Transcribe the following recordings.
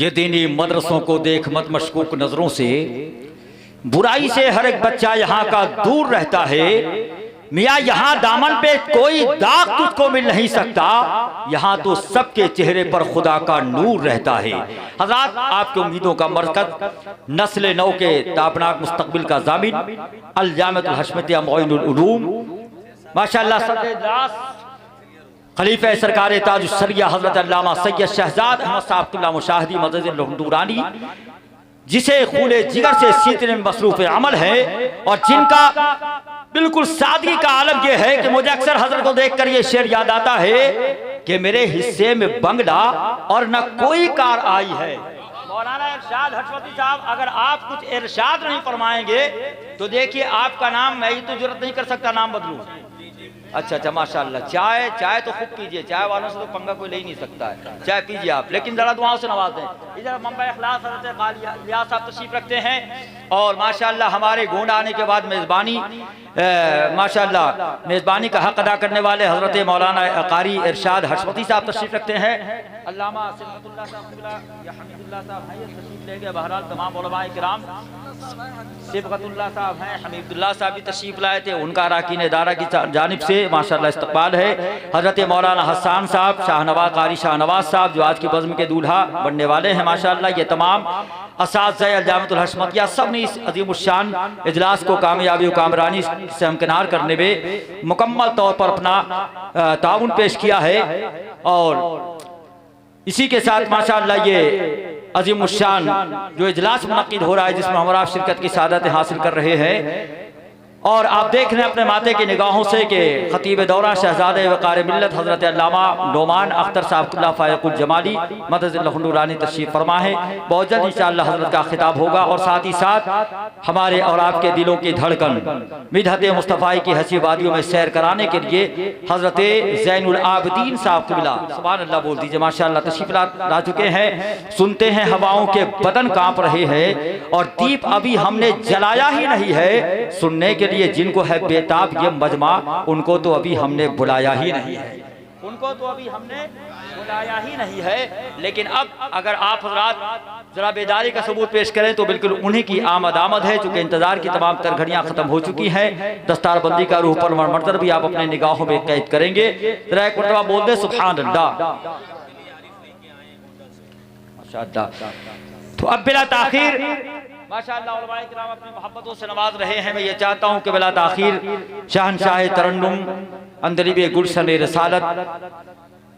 ये दीनी मदरसों को देख मत मशकूक नजरों से, बुराई से हर एक बच्चा यहाँ का दूर रहता है। मियाँ यहाँ दामन पे कोई दाग तुझको मिल नहीं सकता, यहाँ तो सबके चेहरे पर खुदा का नूर रहता है। हज़रात, आपकी उम्मीदों का मरकज़, नस्ल नौ के ताबनाक मुस्तक़बिल का ज़ामिन, अल जामिअतुल हशमतिया मुईनुल उलूम, माशाअल्लाह सदर खलीफा सरकार ताजुश शरिया हज़रत अल्लामा सैयद शहजाद अहमद साहब मुशाहिदी मदद नूरानी, जिसे खूले जिगर से सीतने में मसरूफ़ अमल है और जिनका बिल्कुल सादगी का आलम यह है कि मुझे अक्सर हजरत को देखकर ये शेर याद आता है कि मेरे हिस्से में बंगला और न कोई कार आई है। मौलाना इरशाद हशमती साहब, अगर आप कुछ इरशाद नहीं फरमाएंगे तो देखिए आपका नाम मैं ही तो जुर्रत नहीं कर सकता नाम बदलूं। अच्छा, माशाअल्लाह। चाय तो खूब पीजिए, चाय वालों से तो पंगा कोई ले ही नहीं सकता है। चाय पीजिए आप, लेकिन जरा दुआओं से नवाज दें। इधर मंबा इखलास हज़रत क़ाली इलियास साहब तशरीफ रखते हैं और माशाअल्लाह हमारे गोंड आने के बाद मेज़बानी माशाअल्लाह मेज़बानी का हक अदा करने वाले हज़रत मौलाना कारी इरशाद हशमती साहब तशरीफ रखते हैं। अल्लामा सिफ़तुल्लाह साहब या हमीदुल्लाह साहब हैं, ये तशरीफ ले गए। बहरहाल तमाम उलमाए किराम, सिफ़तुल्लाह साहब हैं, हमीदुल्लाह साहब भी तशरीफ लाए थे, उनका अरकान इदारा की जानिब से माशाअल्लाह इस्तक़बाल है। हज़रत मौलाना हसन साहब, शाहनवाज़ कारी शाहनवाज़ साहब जो आज की बज़्म के दूल्हा बनने वाले हैं माशाअल्लाह, ये तमाम असातिज़ा अल जामिअतुल हशमतिया सब ने इस अज़ीमुश्शान इजलास को कामयाबी और कामरानी से हमकिनार करने में मुकम्मल तौर पर अपना ताउन पेश किया है। और इसी के साथ माशाअल्लाह ये अज़ीमुश्शान जो इजलास मुनक़्क़िद हो रहा है, जिसमें हमारा शिरकत की सादत हासिल कर रहे हैं, और आप देख रहे हैं अपने माते की निगाहों से कि खतीब दौरा शहजादे वक़ार मिल्लत हज़रत अल्लामा नोमान अख्तर साहब फ़ायकुल जमाली मदद नूरानी तशरीफ़ फरमा है। बहुत जल्द इंशाअल्लाह हज़रत का खिताब होगा और साथ ही साथ हमारे और आपके दिलों की धड़कन मिदहत मुस्तफ़ा की हसी वादियों में सैर कराने के लिए हज़रत ज़ैनुल आबिदीन साहब क़िबला सुभान अल्लाह बोल दीजिए माशाअल्लाह तशरीफ़ ला चुके हैं। सुनते हैं हवाओं के बदन काँप रहे हैं और दीप अभी हमने जलाया ही नहीं है, सुनने के लिए जिनको है बेताब ये मजमा, उनको तो अभी हमने बुलाया ही नहीं है, उनको तो अभी हमने बुलाया ही नहीं है। लेकिन अब अगर आप हज़रात जरा बेदारी का सबूत पेश करें तो बिल्कुल उन्हीं की आमद है, चूंकि इंतजार की तमाम तर घड़ियां खत्म हो चुकी हैं। दस्तारबंदी का रूह पर मंजर भी आप अपने निगाहों में कैद करेंगे। जरा एक मरतबा बोल दे सुभान अल्लाह। माशाअल्लाह। तो अब बिला ताखीर माशाअल्लाह उलमाए किराम अपनी मोहब्बतों से नवाज रहे हैं। मैं ये चाहता हूँ कि बिला ताखीर शहनशाह तरन्नुम अंदरीब गुलशन रसालत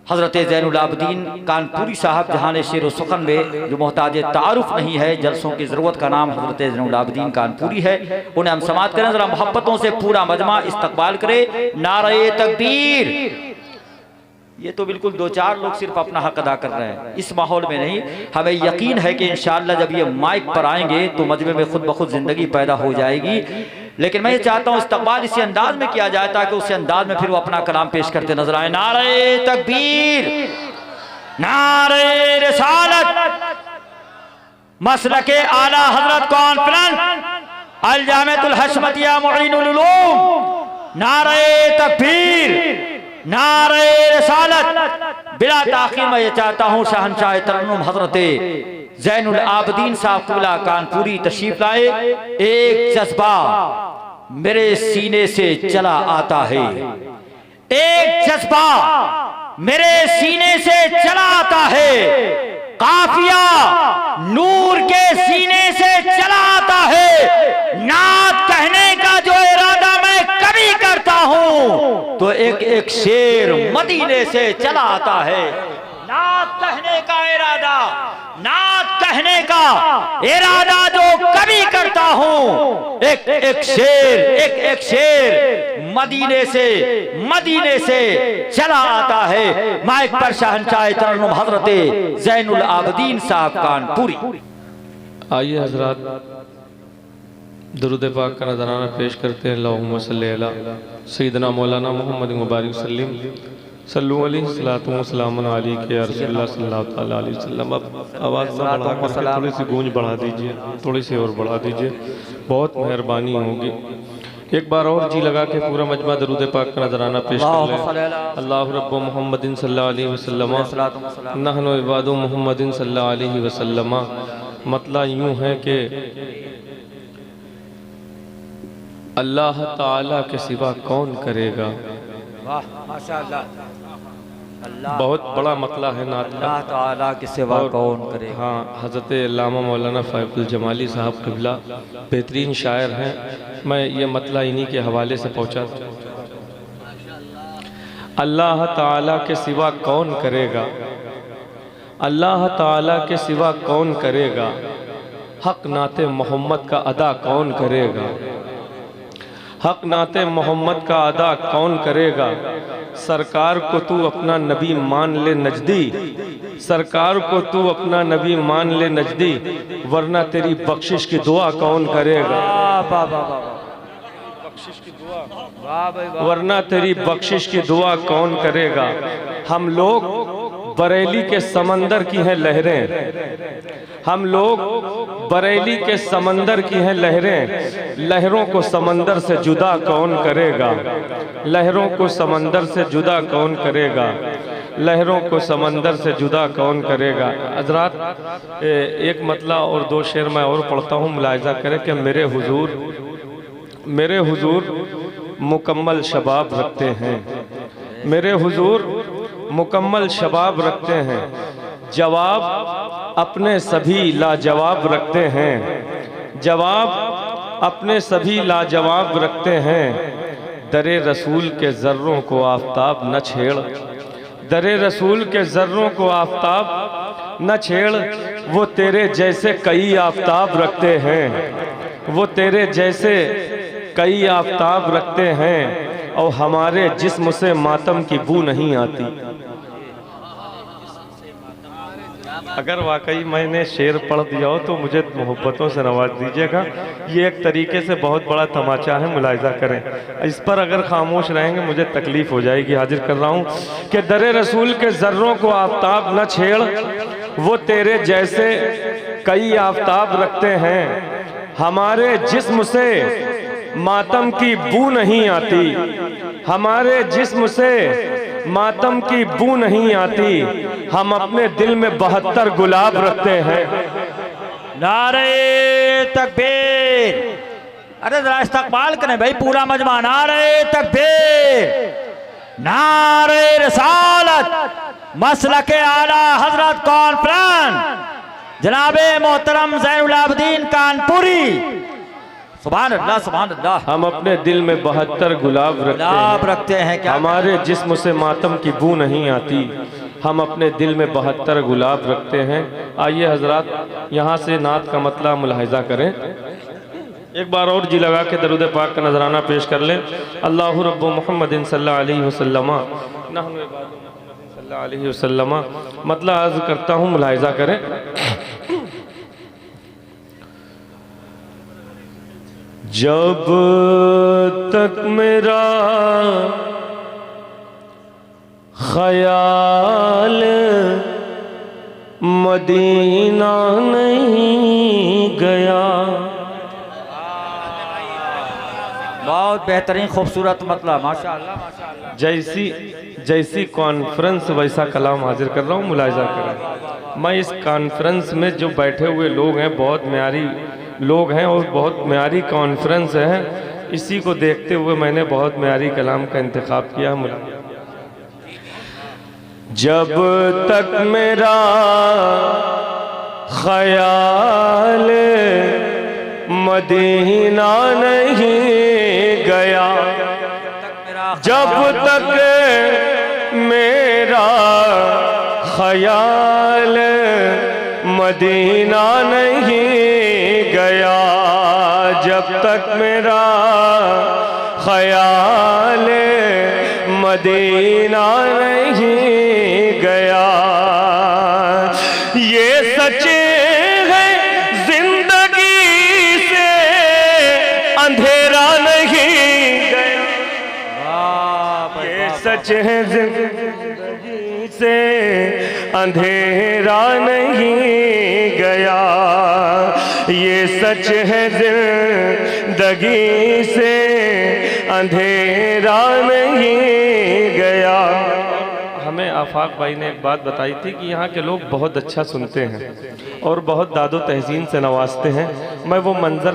हज़रत ज़ैनुल आबिदीन कानपुरी साहब जहान शेर सुखन में जो मोहताज तारुफ नहीं है, जलसों की ज़रूरत का नाम हज़रत ज़ैनुल आबिदीन कानपुरी है, उन्हें हम समात करें। ज़रा मोहब्बतों से पूरा मजमा इस्तकबाल करे। नारे तकबीर। ये तो बिल्कुल दो चार लोग सिर्फ अपना हक अदा कर रहे हैं, इस माहौल में नहीं। हमें यकीन है कि इंशाअल्लाह जब ये माइक पर आएंगे तो मजमे में खुद ब खुद जिंदगी पैदा हो जाएगी। लेकिन मैं ये चाहता हूँ इस्तकबाल इसी अंदाज में किया जाए ताकि उसी अंदाज में फिर वो अपना कलाम पेश करते नजर आए। नारे तकबीर, नारे रिसालत, मसलके आला हजरत कॉन्फ्रेंस अल जामिअतुल हशमतिया मुईनुल उलूम। नारे तकबीर, नारे रिसालत। बिला ताखीर मैं ये चाहता हूँ शहनशाह तरन्नुम हजरत ज़ैनुल आबिदीन साहब क़िबला कानपुरी तशरीफ लाए। एक जज्बा मेरे सीने से चला आता है, एक जज्बा मेरे सीने से चला आता है, काफिया नूर के सीने से चला आता है। नात कहने का जो इरादा मैं कभी करता हूँ तो एक एक शेर मदीने से चला आता है। नात कहने का इरादा, नात कहने का इरादा जो कभी करता हूँ, एक एक शेर मदीने से चला आता है। माइक पर शहनशाह तरन्नुम हजरत ज़ैनुल आबिदीन साहब कानपुरी। आइए हजरात दुरूद पाक का नजराना पेश करते हैं। अल्लाहुम्मा सल्ली अला सय्यिदना मौलाना मोहम्मद मुबारक सल्लम सल्लु अलैहि सलातु व सलामुन अलैका या रसूलल्लाह सल्लल्लाहु तआला अलैहि वसल्लम। अब आवाज़ बढ़ा करके थोड़ी सी गूंज बढ़ा दीजिए, थोड़ी सी और बढ़ा दीजिए, बहुत मेहरबानी होगी। एक बार और जी लगा के पूरा मजमा दरूद पाक का नजराना पेश कर लें। अल्लाह रब्बु मुहम्मदिन सल्लल्लाहु अलैहि वसल्लम नहनु इबादु मुहम्मदिन सल्लल्लाहु अलैहि वसल्लम। मतलब यूँ है कि अल्लाह ताला के सिवा कौन करेगा। वाह माशाअल्लाह, बहुत बड़ा मतला है नात का। अल्लाह ताला के सिवा कौन करेगा। हाँ, हज़रत अल्लामा मौलाना फ़ैज़ुल जमाली साहब क़िबला बेहतरीन शायर हैं। मैं ये मतला इन्हीं के हवाले से पहुँचा। अल्लाह ताला के सिवा कौन करेगा, अल्लाह ताला के सिवा कौन करेगा, हक़ नाते मोहम्मद का अदा कौन करेगा, हक़ नाते मोहम्मद का अदा कौन करेगा। सरकार को तू अपना नबी मान ले नजदी, सरकार को तू अपना नबी मान ले नजदी, वरना तेरी बख्शिश की दुआ कौन करेगा। वरना तेरी बख्शिश की दुआ कौन करेगा। हम लोग बरेली के समंदर की हैं लहरें, हम लोग बरेली के समंदर की हैं लहरें, लहरों को समंदर से जुदा कौन करेगा, लहरों को समंदर से जुदा कौन करेगा, लहरों को समंदर से जुदा कौन करेगा। हज़रात एक मतला और दो शेर मैं और पढ़ता हूँ, मुलाहिज़ा करें कि मेरे हुजूर मुकम्मल शबाब रखते हैं, मेरे हुजूर मुकम्मल शबाब रखते हैं, जवाब अपने सभी लाजवाब रखते हैं, जवाब अपने सभी लाजवाब रखते हैं। दरे रसूल के ज़र्रों को आफताब न छेड़, दरे रसूल के ज़र्रों को आफताब न छेड़, वो तेरे जैसे कई आफताब रखते हैं, वो तेरे जैसे कई आफताब रखते हैं, और हमारे जिस्म से मातम की बू नहीं आती। अगर वाकई मैंने शेर पढ़ दिया हो तो मुझे मोहब्बतों से नवाज दीजिएगा। ये एक तरीके से बहुत बड़ा तमाचा है, मुलाहिज़ा करें। इस पर अगर खामोश रहेंगे मुझे तकलीफ़ हो जाएगी। हाजिर कर रहा हूँ कि दरे रसूल के ज़र्रों को आफताब न छेड़, वो तेरे जैसे कई आफताब रखते हैं, हमारे जिस्म से मातम की बू नहीं आती, हमारे जिस्म से मातम की बू नहीं आती। हम अपने दिल में 72 गुलाब रखते हैं। नारे तकबीर, अरे जरा इस्तकबाल करें भाई पूरा मजमा। नारे तकबीर, नारे रिसालत, मसलके आला हजरत कॉन्फ्रेंस जनाबे मोहतरम ज़ैनुल आबिदीन कानपुरी। सुभान अल्लाह, सुभान अल्लाह। हम अपने दिल में 72 गुलाब रखते हैं, क्या हमारे जिस्म से मातम की बू नहीं आती। हम अपने दिल में 72 गुलाब रखते हैं। आइए हजरात यहाँ से नात का मतलब मुलाहिज़ा करें। एक बार और जी लगा के दरूद पाक का नजराना पेश कर लें। अल्लाह रब्बु मुहम्मदिन सल्लल्लाहु अलैहि वसल्लम नहनु इबादु मुहम्मदिन सल्लल्लाहु अलैहि वसल्लम। मतलब अर्ज करता हूँ, मुलाहिज़ा करें। जब तक मेरा ख्याल मदीना नहीं गया। बहुत बेहतरीन खूबसूरत मतलब, माशाअल्लाह माशाअल्लाह। जैसी कॉन्फ्रेंस वैसा कलाम हाजिर कर रहा हूँ, मुलाहिज़ा करें। मैं इस कॉन्फ्रेंस में जो बैठे हुए लोग हैं बहुत म्यारी लोग हैं और बहुत म्यारी कॉन्फ्रेंस है। इसी को देखते हुए मैंने बहुत म्यारी कलाम का इंतखाब किया। जब तक मेरा ख्याल मदीना नहीं गया, जब तक मेरा ख्याल मदीना नहीं गया, जब तक मेरा ख्याल मदीना नहीं गया। ये सच है जिंदगी से अंधेरा नहीं गया, ये सच है जिंदगी से अंधेरा नहीं गया, ये सच है जिंदगी से अंधेरा नहीं गया। हमें आफाक भाई ने एक बात बताई थी कि यहाँ के लोग बहुत अच्छा सुनते हैं और बहुत दादो तहसीन से नवाजते हैं। मैं वो मंज़र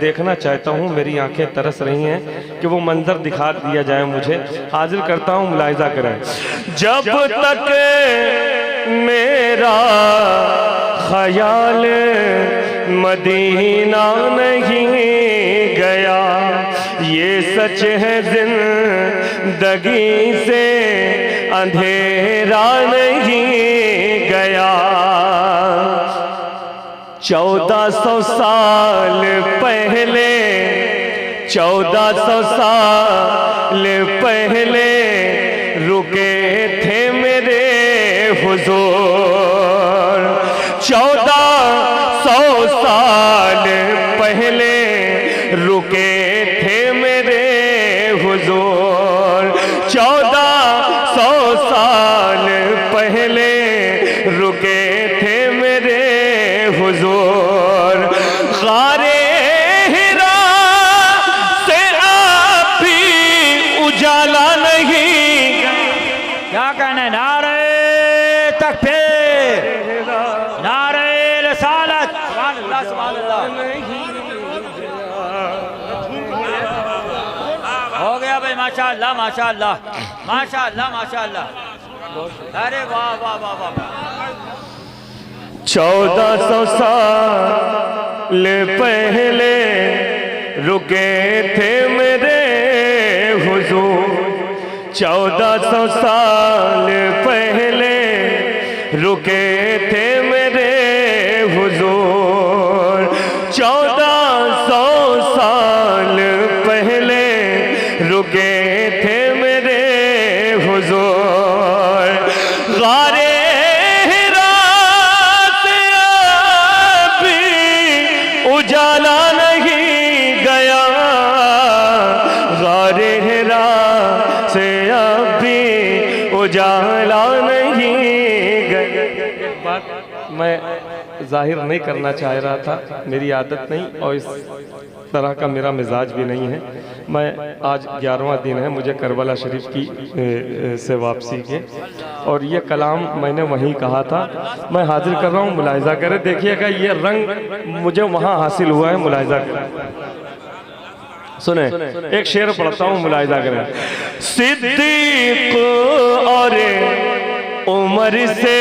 देखना चाहता हूँ, मेरी आंखें तरस रही हैं कि वो मंज़र दिखा दिया जाए मुझे। हाजिर करता हूँ, मुलाहिज़ा करें। जब तक मेरा ख्याल मदीना नहीं गया, ये सच है जिंदगी से अंधेरा नहीं गया। 1400 साल पहले, 1400 साल पहले रुके थे मेरे हुजूर। 1400 साल पहले रुके थे मेरे हुजूर। 1400 साल पहले रुके थे मेरे हुजूर। गारे हिरा से आप भी उजाला नहीं। क्या कहने? नारे तकबीर, नारे रिसालत, सुभान अल्लाह, सुभान अल्लाह। हो गया भाई, माशाअल्लाह माशाअल्लाह माशाअल्लाह माशाअल्लाह। अरे वाह वाह वाह वाह। 1400 साल पहले रुके थे मेरे हुजूर। 1400 साल पहले रुके थे मेरे हुजूर। 1400 साल पहले रुके थे मेरे हुजूर। गारे हिरा से भी उजाला नहीं गया। गारे हिरा से भी उजाला नहीं गया। बात मैं जाहिर नहीं करना चाह रहा था, मेरी आदत नहीं और इस तरह का मेरा मिजाज भी नहीं है। मैं आज 11वां दिन है मुझे करबला शरीफ की से वापसी के, और ये कलाम मैंने वहीं कहा था, मैं हाजिर कर रहा हूँ। मुलाहिज़ा करें, देखिएगा ये रंग मुझे वहाँ हासिल हुआ है। मुलाहिज़ा करें, सुने एक शेर पढ़ता हूँ, मुलाहिज़ा करें। सिद्दीक और उमर से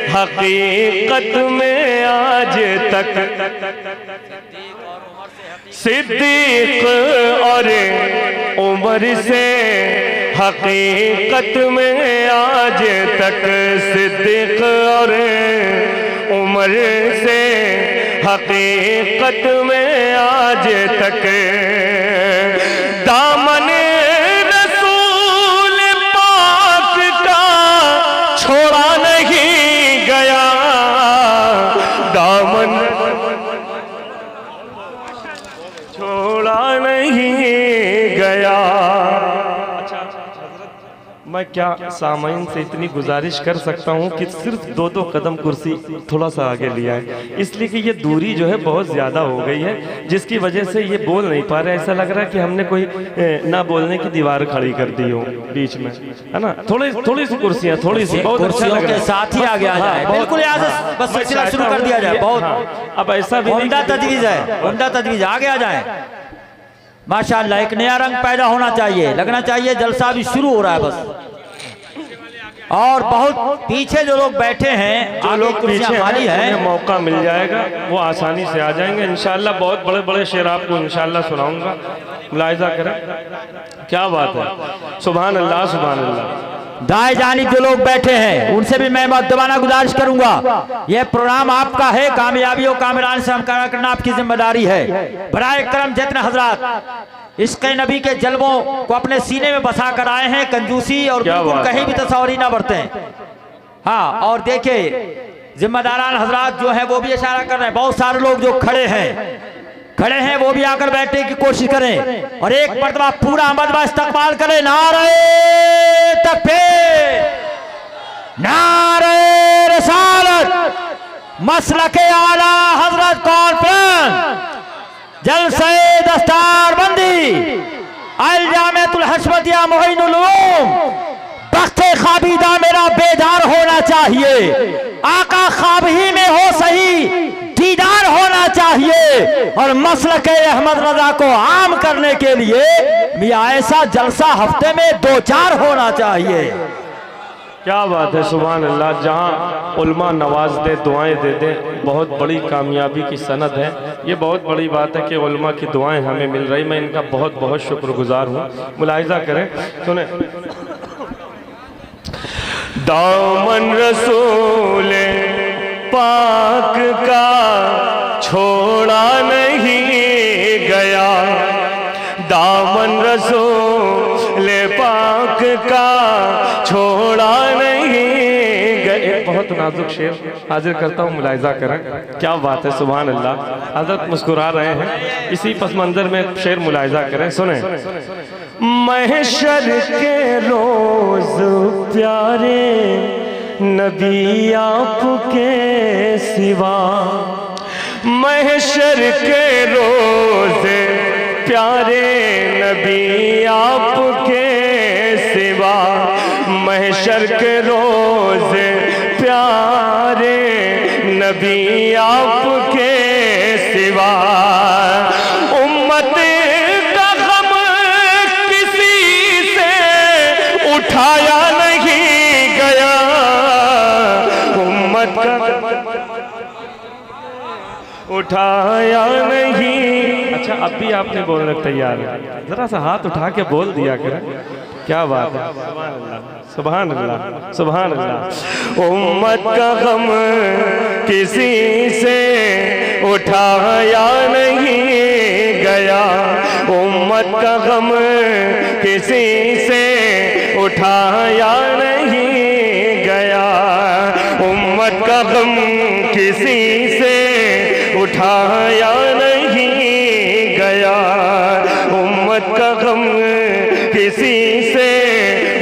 हकीकत में आज तक, सिद्दीक और उमर से हकीकत में आज तक, सिद्दीक और उमर से हकीकत में आज तक दामन रसूल पाक का छोड़ा नहीं गया। दामन छोड़ा नहीं गया। मैं क्या सामाइन से इतनी गुजारिश कर सकता हूँ कि सिर्फ 2-2 कदम कुर्सी थोड़ा सा आगे लिया है, इसलिए कि ये दूरी जो है बहुत ज़्यादा हो गई है, जिसकी वजह से ये बोल नहीं पा रहे। ऐसा लग रहा है कि हमने कोई ना बोलने की दीवार खड़ी कर दी हो बीच में, है ना। थोड़ी सी कुर्सियाँ, थोड़ी सी, बहुत कुर्सियों के साथ ही आगे आ जाए। बिल्कुल, यहाँ से बस सिलसिला शुरू कर दिया जाए। बहुत अब ऐसा भी उम्दा तजवीज़ है, उम्दा तजवीज़, आगे आ जाए। माशाअल्लाह, एक नया रंग पैदा होना चाहिए, लगना चाहिए जलसा भी शुरू हो रहा है बस। और बहुत पीछे जो लोग बैठे हैं, जो लोग कुर्सियां खाली हैं, मौका मिल जाएगा वो आसानी से आ जाएंगे इंशाअल्लाह। बहुत बड़े बड़े शेर आपको इंशाअल्लाह सुनाऊंगा, मुलाहिज़ा करें। क्या बात है, सुभान अल्लाह सुभान अल्लाह। दाएं जानिब जो लोग बैठे हैं उनसे भी मैं मुअद्दबाना गुजारिश करूंगा, यह प्रोग्राम आपका है, कामयाबी और कामरान से हमकार करना आपकी जिम्मेदारी है। बराए करम जितने हजरात इश्क़ नबी के जलवों को अपने सीने में बसा कर आए हैं, कंजूसी और बिल्कुल कहीं भी तसव्वुर ना बरतें। हाँ, और देखिए जिम्मेदारान हजरात जो है वो भी इशारा कर रहे हैं। बहुत सारे लोग जो खड़े हैं वो भी आकर बैठने की कोशिश करें और एक मर्तबा पूरा मर्तबा इस्तकबाल करें। नारे तकबीर, नारे रिसालत, मसलके आला हजरत कॉन्फ्रेंस, जलसे दस्तारबंदी, अल-जामिअतुल हशमतिया मुईनुल उलूम, वक्ते ख्वाबीदा मेरा बेदार होना चाहिए, आका ख्वाब ही में हो सही दीदार होना चाहिए। और मसलक अहमद रजा को आम करने के लिए मियां ऐसा जलसा हफ्ते में 2-4 होना चाहिए। क्या बात है, सुभान अल्लाह। जहाँ उल्मा नवाज दे, दुआएं दे दे, बहुत बड़ी कामयाबी की सनद है। ये बहुत बड़ी बात है कि उल्मा की दुआएं हमें मिल रही। मैं इनका बहुत बहुत शुक्रगुजार हूँ। मुलाहिजा करें, सुने। दामन रसूल पाक का छोड़ा नहीं गया, दामन रसूल पाक का छोड़ा नहीं गया। बहुत नाजुक शेर हाजिर करता हूँ, मुलाहिजा करें। क्या बात है, सुभान अल्लाह। हज़रत मुस्कुरा रहे हैं, इसी पस मंजर में शेर मुलाहिजा करें, सुने। महशर के रोज प्यारे नबी आपके सिवा, महशर के रोज प्यारे नबी आपके सिवा, महशर के रोज प्यारे नबी आपके सिवा, उम्मत का गम किसी से उठाया नहीं गया, उम्मत का उठाया नहीं। अच्छा, अब भी आपने बोलने तैयार है, जरा सा हाथ उठा के बोल दिया करें। क्या बात है, सुभान अल्लाह, सुभान अल्लाह। उम्मत का गम किसी से उठाया नहीं गया, उम्मत का गम किसी से उठाया नहीं गया, उम्मत का गम किसी से उठाया नहीं गया, उम्मत का गम किसी से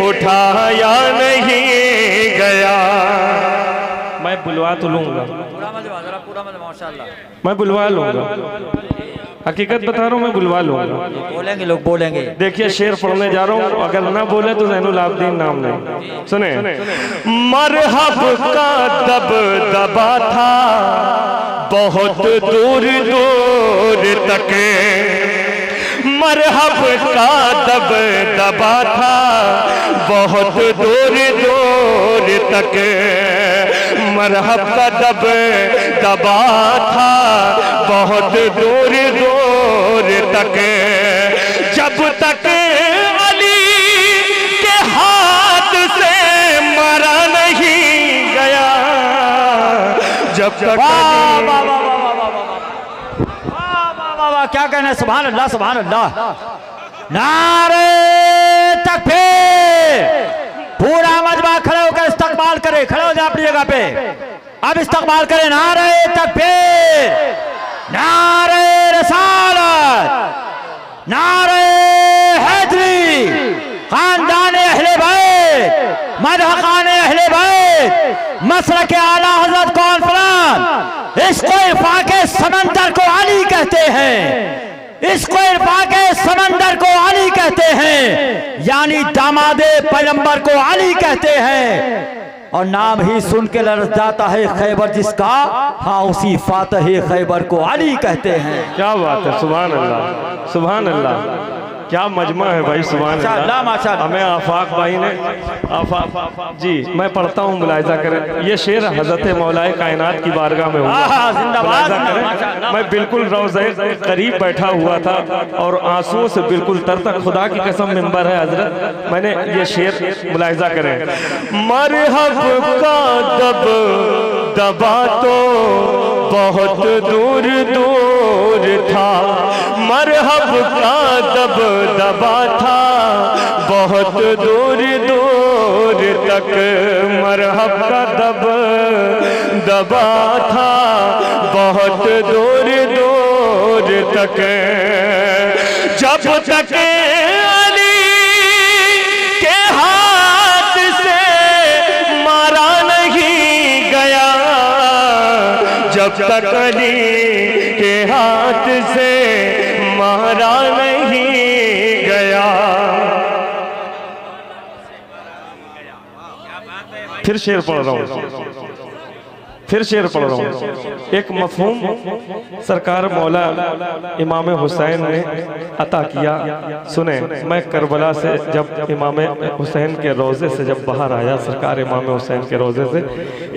उठाया नहीं गया। मैं बुलवा तो लूंगा, मैं बुलवा लूंगा, हकीकत बता रहा हूँ, मैं बुलवा लूंगा। बोलेंगे लोग, बोलेंगे। देखिए शेर पढ़ने जा रहा हूँ, अगर ना बोले तो ज़ैनुल आबिदीन नाम नहीं। सुने। मरहब का दबदबा था बहुत दूर दूर तक, मरहब का दबदबा था बहुत दूर दूर तक, मरहब का दबदबा था बहुत दूर दूर तक, जब तक अली के हाथ से मारा नहीं गया, जब तक क्या कहना, सुभान अल्लाह, सुभान अल्लाह। नारे तकबीर। पूरा मजमा खड़े होकर इस्तकबाल करे, खड़े हो जाए अपनी जगह पे, अब इस्तकबाल करे। नारे तकबीर, नारे रिसालत, नारे हैदरी, खानदान अहले बैत, मदहखान अहले बैत, मसलक आला हज़रत कॉन्फ्रेंस। इसको इरफा के समंदर को अली कहते हैं, इसको इरफा के समंदर को अली कहते हैं, यानी दामादे पैगंबर को अली कहते हैं। और नाम ही सुन के लरज़ जाता है खैबर जिसका, हाँ उसी फातह खैबर को अली कहते हैं। क्या बात है, सुभान अल्लाह, सुभान अल्लाह। क्या मजमा है भाई, सुभान अल्लाह, माशाअल्लाह। हमें आफाक भाई ने आफाक जी, मैं पढ़ता हूँ, मुलाहिजा करें। ये शेर हजरत मौलाए कायनात की बारगाह में हुआ, मैं बिल्कुल रोज़े करीब बैठा हुआ था और आंसुओं से बिल्कुल तर तक, खुदा की कसम मिंबर है हजरत, मैंने ये शेर मुलाहिजा करें। मरहब का दबदबा तो बहुत दूर दूर था, मरहब का दबदबा था बहुत दूर दूर तक, मरहब का दबदबा था बहुत दूर दूर तक, जब तक अली के हाथ से मारा नहीं गया, जब तक अली के हाथ से मारा नहीं गया, फिर शेर पढ़ रहा हूँ, फिर शेर पढ़ रहा हूँ। एक मफहूम सरकार मौला इमाम हुसैन ने अता किया। सुने, मैं करबला से जब इमाम हुसैन के रोज़े से जब बाहर आया, सरकार इमाम हुसैन के रोज़े से,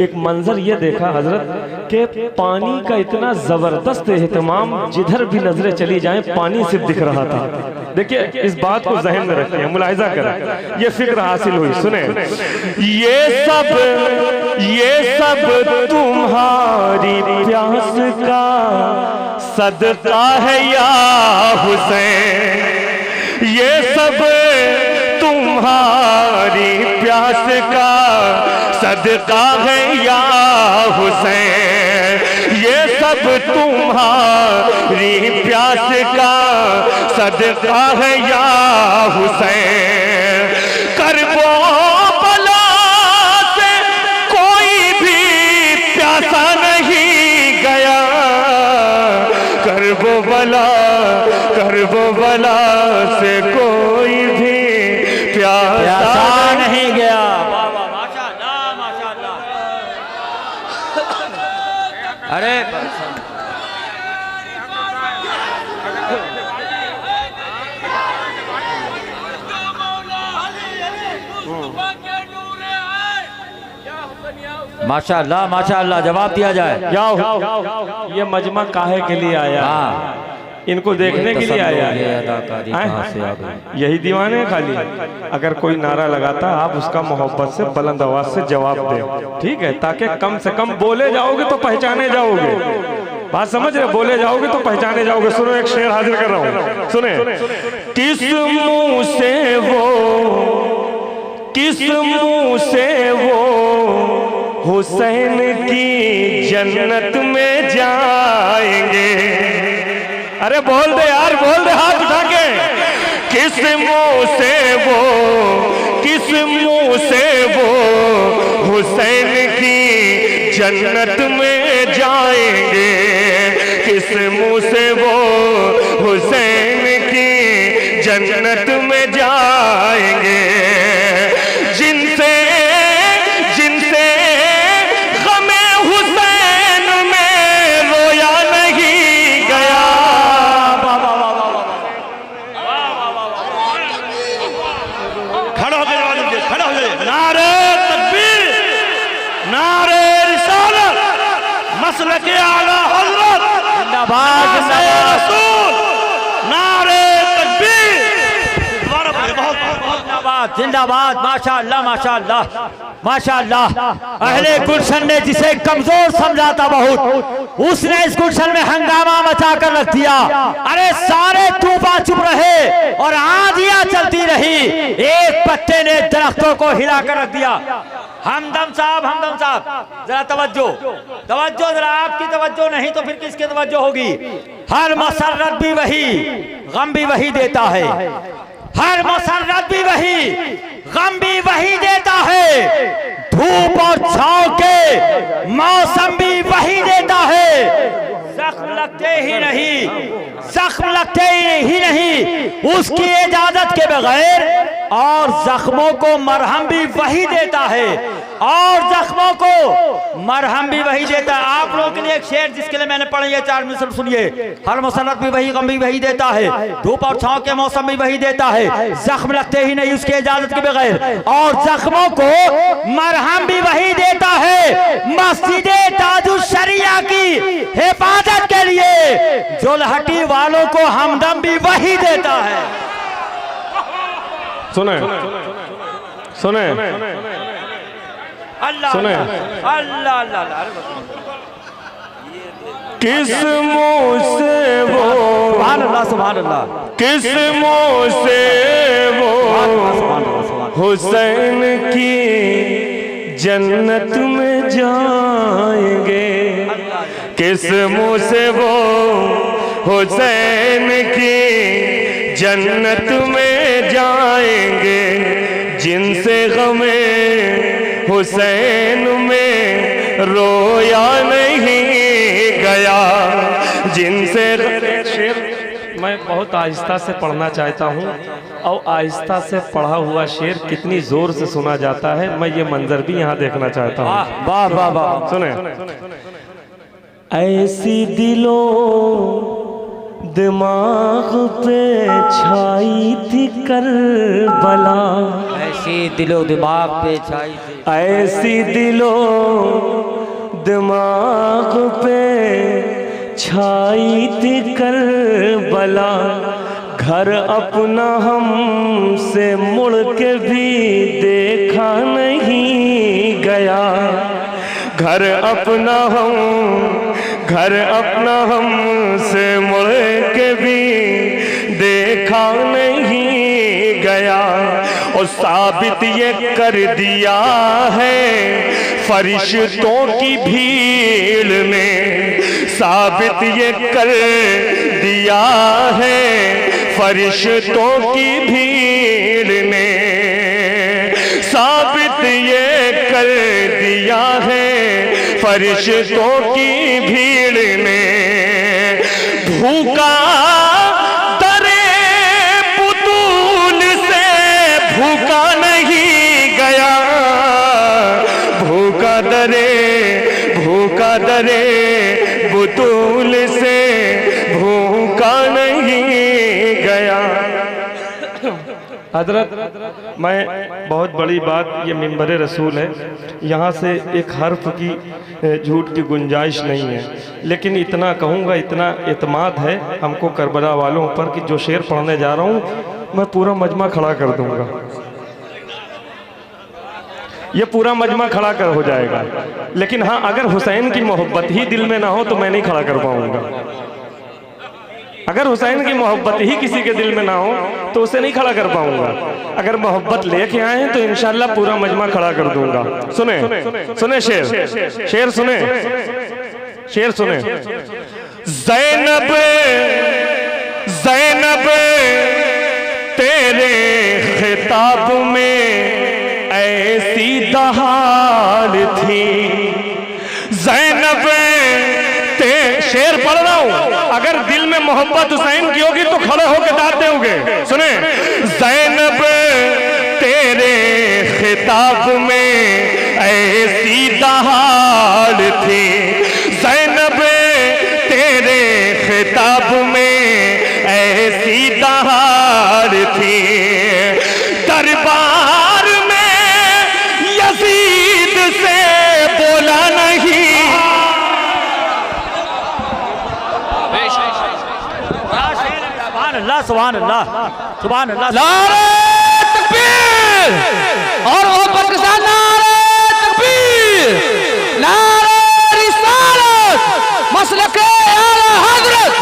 एक मंजर ये देखा हजरत के पानी का इतना ज़बरदस्त एहतमाम, जिधर भी नजरें चली जाएं पानी सिर्फ दिख रहा था। देखिए, इस बात को जहन में रखिए, मुलाहिजा करें, ये फिक्र हासिल हुई। सुने, ये सब तुम्हारी प्यास का सदका है या हुसैन, ये सब तुम्हारी प्यास का सदका है या हुसैन, ये सब तुम्हारी प्यास का सदका है या हुसैन। करबो करबो बला से कोई भी प्यासा नहीं गया। माशाअल्लाह माशाअल्लाह। अरे माशाअल्लाह माशाअल्लाह, जवाब दिया जाए। ये मजमा काहे के लिए आया? इनको देखने के लिए आया है। यही दीवाने हैं खाली। अगर कोई नारा लगाता आप उसका मोहब्बत से बुलंद आवाज से जवाब दें, ठीक है, ताकि कम से कम बोले जाओगे तो पहचाने जाओगे। बात समझ रहे? बोले जाओगे तो पहचाने जाओगे। सुनो, एक शेर हाजिर कर रहा हूँ, सुने। किस मुंह से वो हुसैन की जन्नत में जाएंगे। अरे बोल दे यार, बोल दे हाथ उठा के। किस मुंह से वो हुसैन की जन्नत में जाएंगे, किस मुंह से वो हुसैन की जन्नत में जाएंगे। जिनसे गमे हुसैन में रोया नहीं गया। खड़ा हो जाए, खड़ा हो जाए। नारे तकबीर, नारे रिसालत, मसलके आला हज़रत, जिंदाबाद रसूल, नारे तकबीर, जिंदाबाद जिंदाबाद। माशाअल्लाह माशाअल्लाह माशाअल्लाह। अहले गुलशन ने जिसे कमजोर समझा था बहुत, उसने इस गुलशन में हंगामा मचा कर रख दिया। अरे सारे तूफान चुप रहे और आंधियां चलती रही, एक पत्ते ने दरख्तों को हिला कर रख दिया। हमदम साहब जरा तवज्जो तवज्जो, जरा आपकी तवज्जो नहीं तो फिर किसकी तवज्जो होगी? हर मसरत भी वही, गम भी वही देता है। हर मसरत भी वही, गम भी वही देता है। धूप और छांव के मौसम भी वही देता है। जख्म लगते ही नहीं उसकी इजाजत के बगैर, और जख्मों को मरहम भी वही देता है, और जख्मों को मरहम भी वही देता है। आप लोगों के लिए एक शेर जिसके लिए मैंने पढ़ी है, 4 मिसर सुनिए। हर मसरत भी वही, गम भी वही देता है, धूप और छांव के मौसम भी वही देता है। जख्म लगते ही नहीं उसकी इजाजत के बगैर, और जख्मों को मरहम भी वही देता है। मस्जिद ताजुल शरिया की हिफाजत के लिए जुलहटी वालों को हमदम भी वही देता है। सुने अल्लाह सुने। अल्लाह अल्लाह। किस मुंह से वो, सुभान अल्लाह सुभान अल्लाह, किस मुंह से वो हुसैन की जन्नत में जाएंगे, किस मुंह से वो हुसैन की जन्नत में जाएंगे। जिनसे गमे हुसैन में रोया नहीं गया, जिनसे। शेर मैं बहुत आहिस्ता से पढ़ना चाहता हूँ और आहिस्ता से पढ़ा हुआ शेर कितनी जोर से सुना जाता है, मैं ये मंजर भी यहाँ देखना चाहता हूँ। वाह वाह वाह, सुने। ऐसी दिलो दिमाग पे छाई थी करबला, ऐसी दिलो दिमाग पे छाई थी, ऐसी दिलो दिमाग पे छाई थी करबला, घर अपना हमसे मुड़ के भी देखा नहीं गया, घर अपना हमसे मुड़ के भी देखा नहीं गया। और साबित ये कर दिया है फरिश्तों की भीड़ में, साबित ये कर दिया है फरिश्तों की भीड़ ने, साबित ये कर दिया है फरिश्तों की भीड़ ने। भूखा दरे पुतूल से भूखा नहीं गया, भूखा दरे पुतूल से भूखा नहीं गया। हजरत, मैं बहुत बड़ी बात, ये मिंबर रसूल है, यहाँ से एक हर्फ की झूठ की गुंजाइश नहीं है, लेकिन इतना कहूँगा, इतना एतमाद है हमको करबला वालों पर कि जो शेर पढ़ने जा रहा हूँ मैं पूरा मजमा खड़ा कर दूँगा, ये पूरा मजमा खड़ा कर हो जाएगा। लेकिन हाँ, अगर हुसैन की मोहब्बत ही दिल में ना हो तो मैं नहीं खड़ा कर पाऊँगा। अगर हुसैन की मोहब्बत ही किसी के दिल में ना हो तो उसे नहीं खड़ा कर पाऊंगा। अगर मोहब्बत लेके आए हैं तो इंशाल्लाह पूरा मजमा खड़ा कर दूंगा। सुने सुने शेर, शेर सुने, शेर सुने। ज़ैनब ज़ैनब तेरे खिताब में ऐसी दहाड़ थी, ज़ैनब शेर पढ़ रहा हूं, अगर दिल में मोहब्बत हुसैन की होगी तो खड़े होकर दाते होंगे। सुने। ज़ैनब तेरे खिताब में ऐसी दहाड़ थी, ज़ैनब तेरे खिताब में ऐसी दहाड़ थी, दरबार में यजीद से बोला नहीं, सुभान अल्लाह, सुभान अल्लाह। नारे तकबीर और मोहब्बत के साथ नारे तकबीर, नारे रिसालत, मसलक आला हज़रत,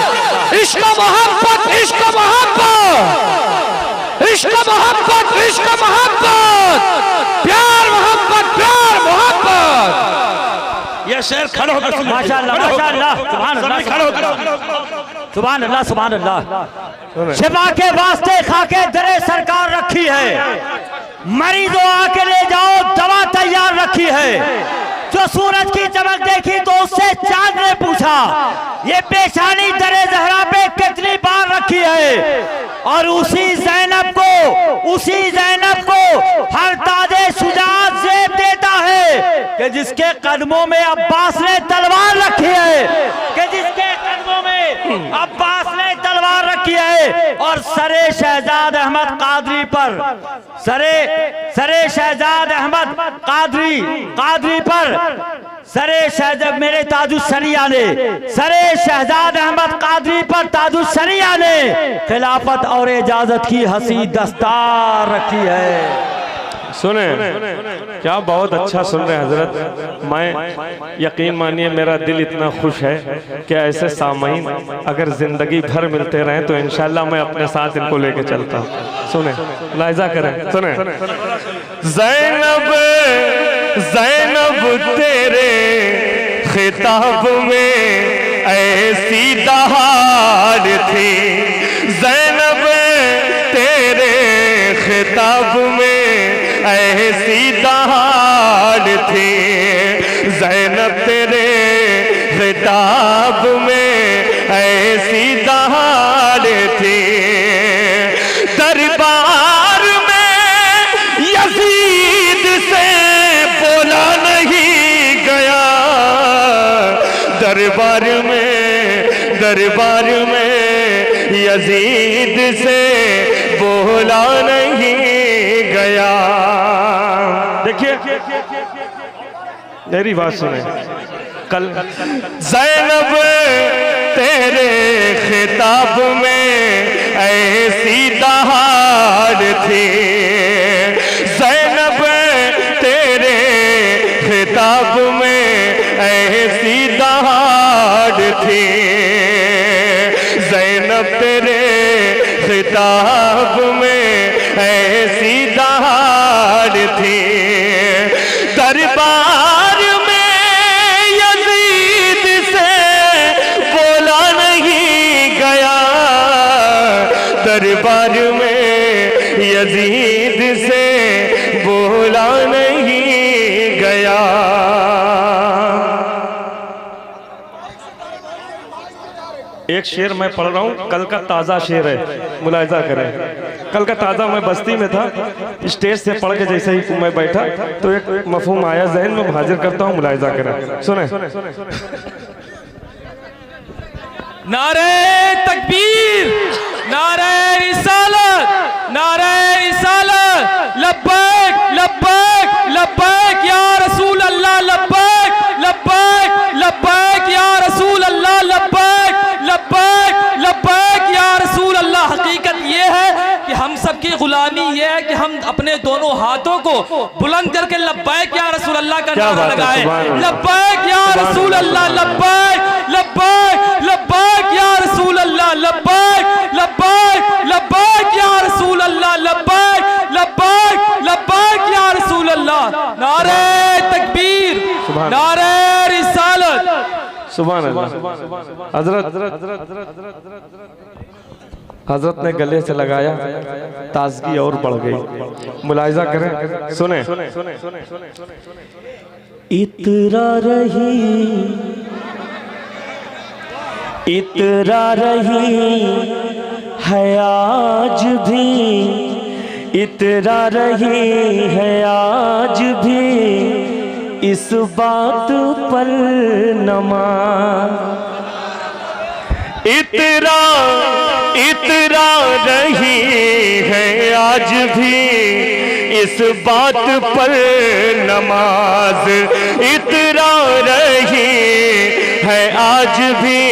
इश्क मोहब्बत, इश्क मोहब्बत, इश्क मोहब्बत, इश्क मोहब्बत, प्यार मोहब्बत, प्यार मोहब्बत। ये शेर खड़े होकर माशाअल्लाह, माशाअल्लाह, सुभान अल्लाह, खड़े होकर सुभान अल्लाह, सुभान अल्लाह। शिफा के वास्ते खाके दरे सरकार रखी है, मरीजों आके ले जाओ दवा तैयार रखी है। जो सूरज की चमक देखी तो उससे चांद ने पूछा ये पेशानी दरे जहरा पे कितनी बार रखी है, और उसी ज़ैनब को हर ताजे शुजाअत ज़ेब देता है कि जिसके कदमों में अब्बास ने तलवार रखी है, कि जिसके कदमों में अब्बास ने तलवार रखी है। और सरे शहजाद अहमद कादरी पर, सरे शहजाद अहमद कादरी पर, सरे शहजाद मेरे ताजुस्सरिया ने, सरे शहजाद अहमद कादरी पर ताजुस्सरिया ने खिलाफत और इजाजत की हसी दस्तार रखी है। सुने क्या बहुत अच्छा सुन रहे हैं हजरत। मैं यकीन मानिए मेरा दिल इतना खुश है कि ऐसे सामईन अगर जिंदगी भर मिलते रहें तो इंशाल्लाह मैं अपने साथ इनको लेके चलता हूँ। सुने, लाइजा करें। सुने। ज़ैनब ज़ैनब तेरे खिताब में ऐसी दहाड़ थी, ज़ैनब तेरे खिताब में ऐसी दहाड़ थी, ज़ैनब तेरे खिताब में ऐसी दहाड़ थी, दरबार दरबार में यजीद से बोला नहीं गया। देखिए मेरी बात सुने, कल ज़ैनब तेरे खिताब में ऐसी दहाड़ थी, ज़ैनब तेरे खिताब में ऐसी दहाड़ थी, ज़ैनब तेरे खिताब में ऐसी दहाड़ थी। दरबार में यजीद से बोला नहीं गया, दरबार में यजीद से बोला नहीं गया। एक शेर मैं पढ़ रहा हूँ, कल का ताज़ा शेर है, मुलाहिजा करें। कल का ताज़ा मैं बस्ती में था, स्टेज से पढ़ के जैसे ही मैं बैठा तो एक मफहूम आया ज़हन में, हाजिर करता हूँ, मुलाहिजा करें। सुने, नारे तकबीर, नारे रिसालत, नारे रिसालत, लब्बैक लब्बैक लब्बैक या रसूल अल्लाह, लब्बैक लब्बैक लब्बैक या रसूल अल्लाह, लब्बैक लब्बैक लब्बैक या रसूल अल्लाह। हकीकत ये है कि हम सबकी गुलामी ये है कि हम अपने दोनों हाथों को बुलंद करके लब्बैक या रसूल अल्लाह का नारा लगाएं। लब्बैक या रसूल अल्लाह, लब्बैक लब्बैक लब्बैक या रसूल अल्लाह, लब्बैक लब्बैक लब्बैक या रसूल अल्लाह, लब्बैक लब्बैक लब्बैक या रसूल अल्लाह। नारे तकबीर, नारे रिसालत। सुभान अल्लाह। हजरत ने गले से लगाया, ताजगी और बढ़ गई। मुलाहिजा करें, सुने। इतरा रही है आज भी, इतरा रही है आज भी इस बात पर नमाज। इतरा रही है आज भी इस बात पर नमाज, इतरा रही है आज भी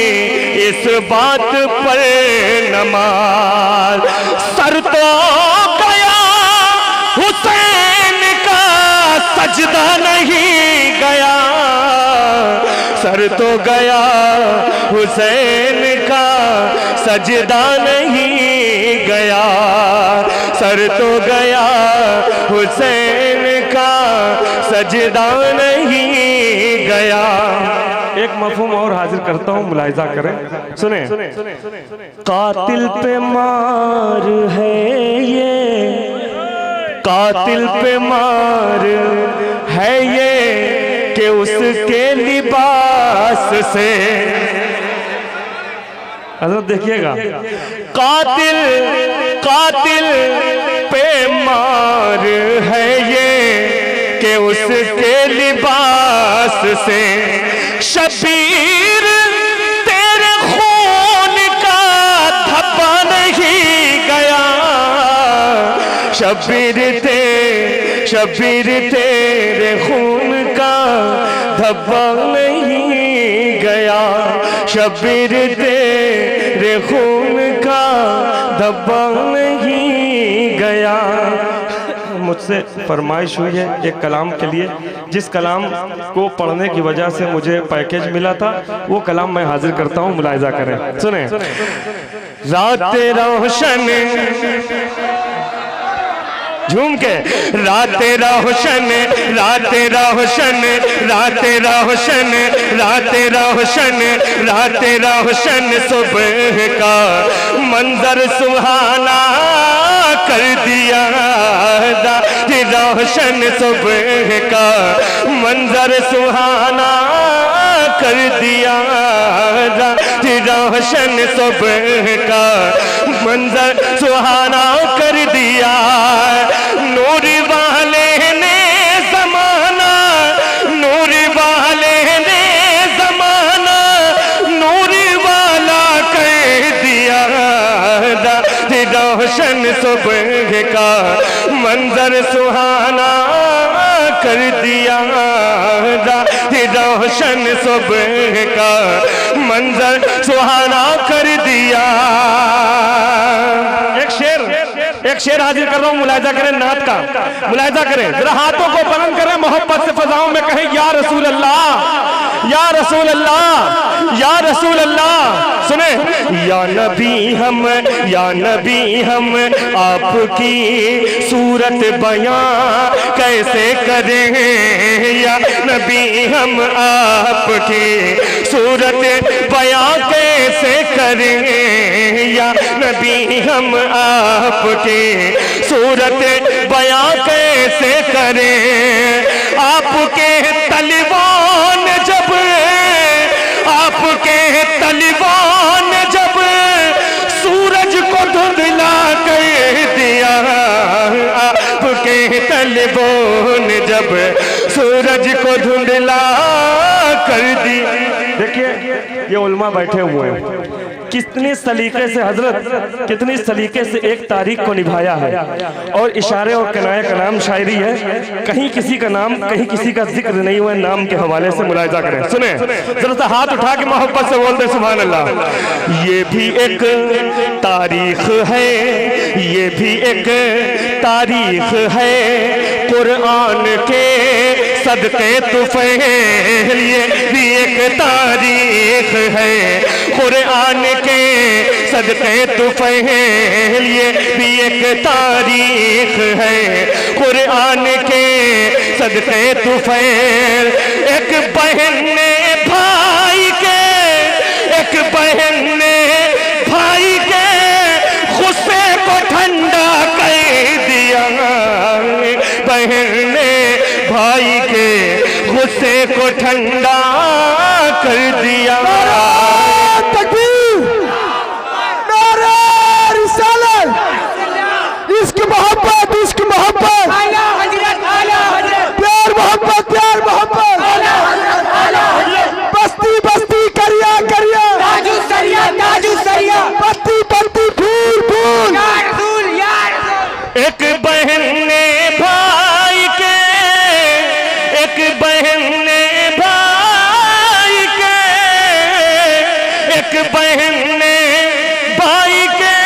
इस बात पर नमाज। सर तो गया हुसैन का सजदा नहीं गया, सर तो गया हुसैन का सजदा नहीं गया, सर तो गया हुसैन का सजदा नहीं गया। एक मफहूम और हाजिर करता हूँ, मुलाहिजा करें, सुने। कातिल पे मार है ये, कातिल पे मार है ये कि उसके लिबास से। हज़रत देखिएगा, कातिल पे मार है ये कि उसके लिबास से। शबीर तेरे खून का धब्बा नहीं गया, शबीर तेरे खून का धब्बा नहीं गया, शबीर तेरे खून का धब्बा नहीं गया। मुझसे फरमाइश हुई है एक कलाम के लिए, जिस कलाम को पढ़ने की वजह से मुझे पैकेज मिला था, वो कलाम मैं हाजिर करता हूँ, मुलाहिजा करें, सुने। रात रोशन, झूम के, रात रोशन, रात रोशन, रात रोशन, रात रोशन, रात रोशन, सुबह का मंजर सुहाना कर दिया, रोशन सुबह का मंजर सुहाना कर दिया, रोशन सुबह का मंजर सुहाना कर दिया। नूर वाले ने ज़माना, नूर वाले ने ज़माना रोशन सुबह का मंजर सुहाना कर दिया, रोशन सुबह का मंजर सुहाना कर दिया। एक शेर हाजिर कर रहा हूं, मुलाहिजा करें नात का, मुलाहिजा करें जरा, हाथों को बुलंद करें, मोहब्बत से फजाओं में कहें या रसूल अल्लाह, या रसूल अल्लाह, या रसूल अल्लाह। सुने, या नबी हम, या नबी हम आपकी सूरत बयां कैसे करें, या नबी हम आपकी सूरत बयां कैसे करें, या नबी हम आपकी सूरत बयां कैसे करें। आपके तलिबान जब, आपके तलिबान जब सूरज को धुंधला कर दिया, आपके तलिबान जब सूरज को धुंधला कर दिया। देखिए ये उल्मा बैठे हुए हैं, कितने सलीके से हजरत, कितनी सलीके से एक तारीख को निभाया है, और इशारे और कनाए का नाम शायरी है, कहीं किसी का नाम, कहीं किसी का जिक्र नहीं हुआ नाम के हवाले से। मुलाहिजा करें, सुने जरा सा, हाथ उठा के मोहब्बत से बोलते सुभान अल्लाह। ये भी एक तारीख है, ये भी एक तारीख है, कुरान के सदके तुफैल, ये भी एक तारीख है, कुरान के सदके तुफैल, ये भी एक तारीख है, कुरान के सदके तुफैल। एक बहन ने भाई के, एक बहन ने भाई के गुस्से को ठंडा कर दिया, बहन ने भाई के गुस्से को ठंडा कर दिया। इश्क मोहब्बत, इश्क मोहब्बत, प्यार मोहब्बत, प्यार मोहब्बत, बस्ती बस्ती करिया करिया, ताजू सरिया, ताजू सरिया, बत्ती बत्ती फूल फूल, या रसूल, या रसूल। एक बहन ने भाई के, एक बहन ने भाई के, एक बहन ने भाई के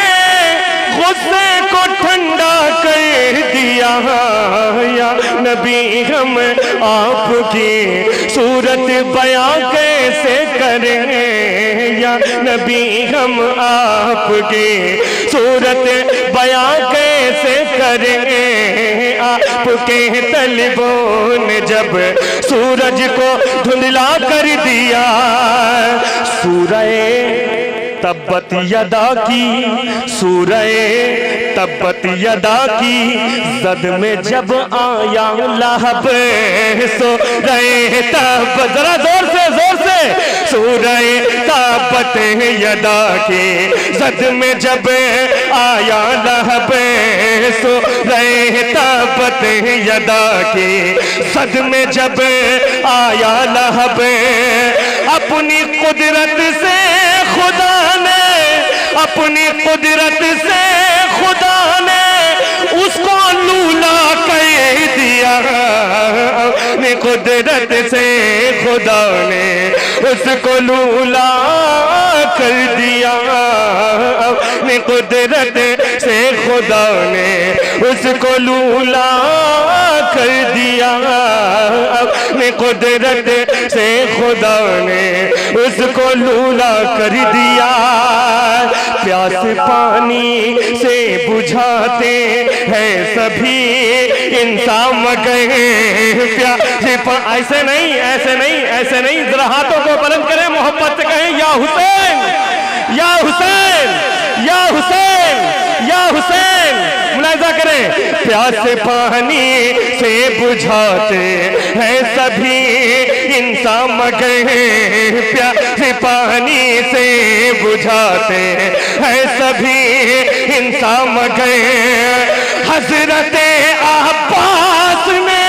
गुस्से को ठंडा कर दिया, या नबी हम आपकी सूरत बयां कैसे करें, या नबी हम आपकी सूरत बयां कैसे करें। आपके तलबों ने जब सूरज को धुंधला कर दिया, सूरह तब्बत यदा की, सूरह तब्बत यदा की जद में जब आया लहब, सूरह तब्बत, जरा जोर से, जोर से, सूरह तब्बत यदा की जद में जब आया लहब, सूरह तब्बत यदा की जद में जब आया लहब। अपनी कुदरत से खुदा ने, अपनी कुदरत से खुदा ने उसको लूला कर दिया, अपनी कुदरत से खुदा ने उसको लूला कर दिया, अपनी कुदरत से खुदा ने उसको लूला कर दिया, अपनी कुदरत से खुदा ने उसको लूला कर दिया। प्यास पानी से बुझाते हैं सभी इंसान मगर प्यास, ऐसे नहीं, ऐसे नहीं, ऐसे नहीं, जरा हाथों को बुलंद करें, मोहब्बत से कहें या हुसैन, या हुसैन, या हुसैन, या हुसैन। मुलाहिजा करें, प्यास पानी से बुझाते हैं सभी इंसान मगर प्यास पानी से बुझाते हैं सभी इंसान मगर हजरत अब्बास ने,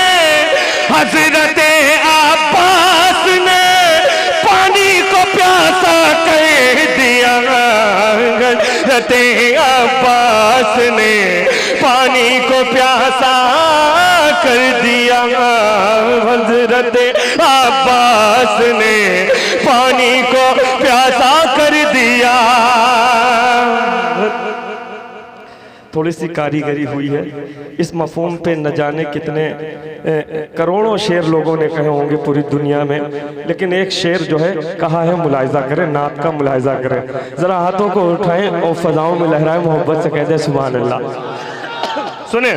हजरत अब्बास ने पानी को प्यासा कर दिया, हजरत अब्बास ने पानी को प्यासा कर दिया, हजरत अब्बास ने पानी को प्यासा कर दिया। थोड़ी सी कारीगरी हुई है इस मफहूम पे, न जाने कितने करोड़ों शेर लोगों ने कहे होंगे पूरी दुनिया में, लेकिन एक शेर जो है कहा है मुलाहिजा करें, नात का मुलाहिजा करें। जरा हाथों को उठाएं और फजाओं में लहराएं, मोहब्बत से कह दें सुभान अल्लाह। सुने,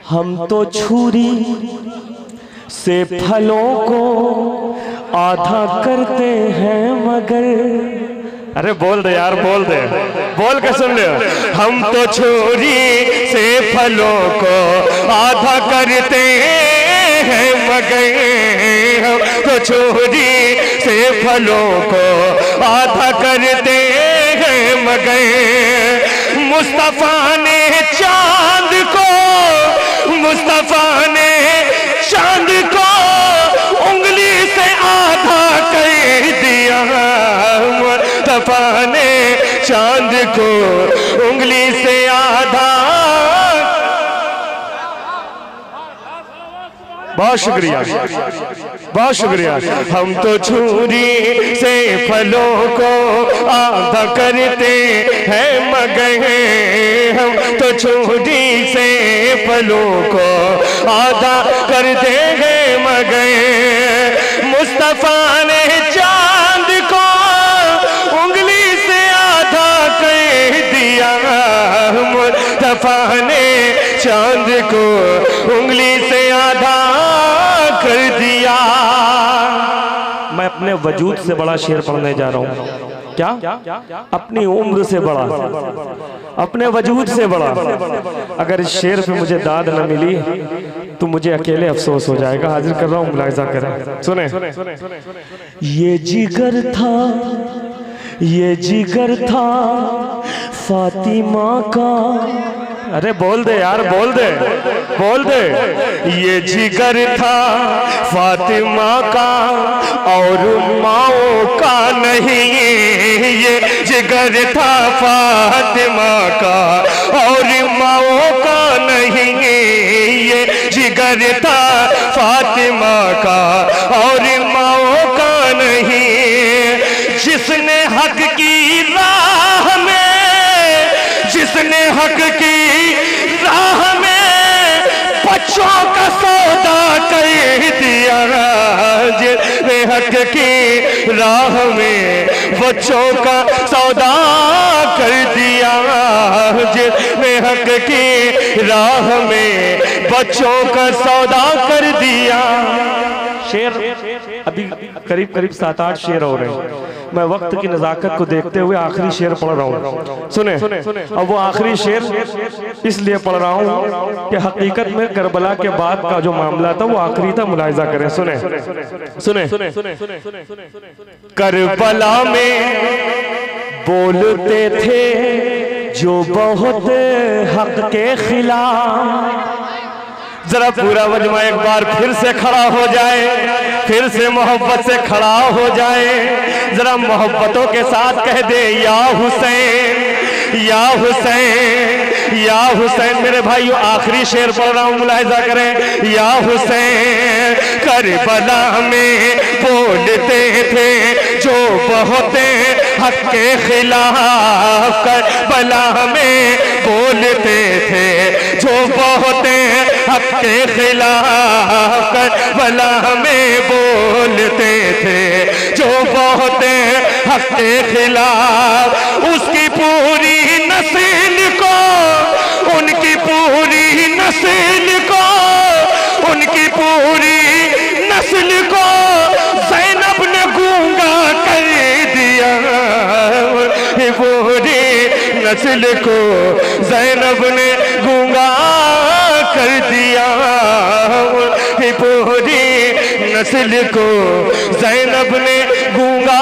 हम तो छुरी से फलों को आधा करते हैं मगर, अरे बोल दे यार, बोल दे, बोल के सुन ले। हम तो छुरी से फलों को आधा करते हैं मगर, हम तो छुरी से फलों को आधा करते हैं मगर, मुस्तफा ने चांद को, मुस्तफा ने चांद को उंगली से आधा कर दिया, मुस्तफा ने चांद को उंगली से आधा। बहुत शुक्रिया, बहुत शुक्रिया। हम तो छुरी से फलों को आधा करते हैं मगर, हम तो छुरी से फलों को आधा करते हैं मगर, मुस्तफा ने चांद को उंगली से आधा कर दिया, मुस्तफा ने चांद को उंगली से आधा कर दिया। मैं अपने वजूद से बड़ा शेर पढ़ने जा रहा हूं। क्या? अपनी उम्र से बड़ा, अपने वजूद से बड़ा। अगर इस शेर पे मुझे दाद न मिली तो मुझे अकेले अफसोस हो जाएगा। हाजिर कर रहा हूं, मुलाहिजा करें, सुने। ये जिगर था, ये जिगर था फातिमा का, अरे बोल दे यार, बोल दे, बोल दे। ये जिगर था फातिमा का और माओ का नहीं, ये जिगर था फातिमा का और माओ का नहीं, ये जिगर था फातिमा का और माओ का नहीं। जिसने हक की राह में, जिसने हक की राह में बच्चों का सौदा कर दिया, जिसने हक की राह में बच्चों का सौदा कर दिया, जिसने हक की राह में बच्चों का सौदा कर दिया। शेर अभी करीब करीब 7-8 शेर हो रहे हैं। मैं वक्त की नज़ाकत को देखते हुए आखिरी शेर पढ़ रहा हूँ, सुने। अब वो आखिरी शेर इसलिए पढ़ रहा हूँ कि हकीकत में करबला के बाद का जो मामला था वो आखिरी था। मुलाहिजा करें, सुने, सुने। करबला में बोलते थे जो बहुत हक के खिलाफ। जरा पूरा मजमा एक बार फिर से खड़ा हो जाए, फिर से मोहब्बत से खड़ा हो जाए, जरा मोहब्बतों के साथ कह दे या हुसैन, या हुसैन, या हुसैन। मेरे भाइयों आखिरी शेर पढ़ रहा हूं, मुलाहिजा करें। या हुसैन करबला में बोलते थे जो बहुत हक के खिलाफ, करबला में बोलते थे जो बहुत हक के खिलाफ, करबला में बोलते थे जो बहुत हक के खिलाफ। उसकी पूरी नस्ल को, उनकी पूरी नस्ल को, उनकी पूरी नस्ल को ज़ैनब ने गूंगा कर दिया, पूरी नस्ल को ज़ैनब ने गूंगा कर दिया, पूरी नस्ल को ज़ैनब ने गूंगा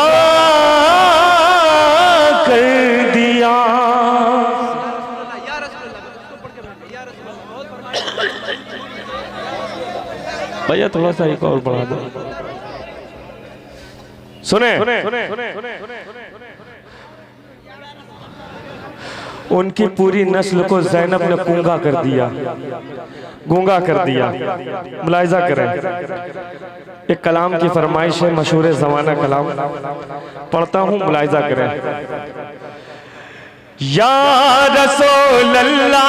कर दिया। भैया थोड़ा सा एक और बढ़ा दो, सुने। उनकी पूरी नस्ल को ज़ैनब ने गूंगा कर दिया, गूंगा कर दिया। मुलाहिज़ा करें, एक कलाम की फरमाइश है, मशहूर ज़माना कलाम पढ़ता हूँ, मुलाहिज़ा करें। या रसूल अल्लाह,